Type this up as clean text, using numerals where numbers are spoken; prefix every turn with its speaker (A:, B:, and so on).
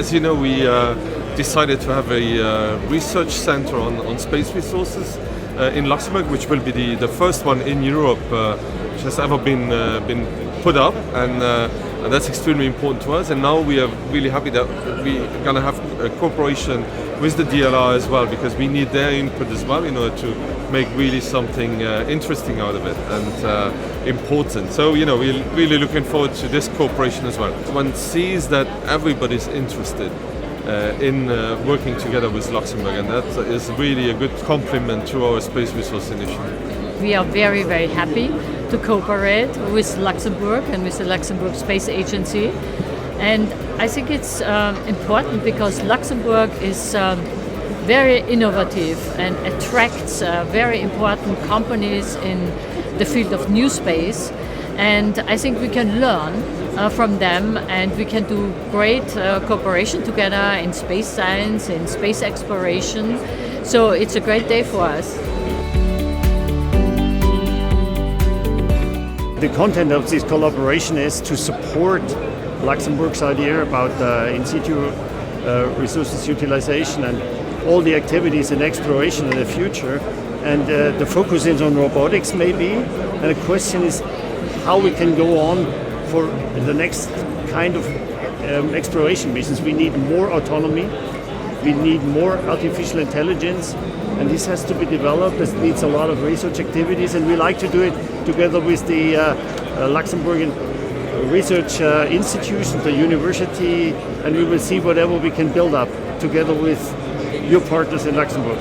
A: as you know, we decided to have a research center on space resources in Luxembourg, which will be the first one in Europe which has ever been put up, and that's extremely important to us. And now we are really happy that we're going to have a cooperation with the DLR as well, because we need their input as well in order to make really something interesting out of it and important. So, we're really looking forward to this cooperation as well. One sees that everybody's interested in working together with Luxembourg, and that is really a good complement to our Space Resource Initiative.
B: We are very, very happy to cooperate with Luxembourg and with the Luxembourg Space Agency. And I think it's important because Luxembourg is very innovative and attracts very important companies in the field of new space. And I think we can learn from them, and we can do great cooperation together in space science, in space exploration. So it's a great day for us.
C: The content of this collaboration is to support Luxembourg's idea about in situ resources utilization and all the activities in exploration in the future. And the focus is on robotics maybe, and the question is how we can go on for the next kind of exploration missions. We need more autonomy, we need more artificial intelligence, and this has to be developed. This needs a lot of research activities, and we like to do it together with the Luxembourgian research institutions, the university, and we will see whatever we can build up together with your partners in Luxembourg.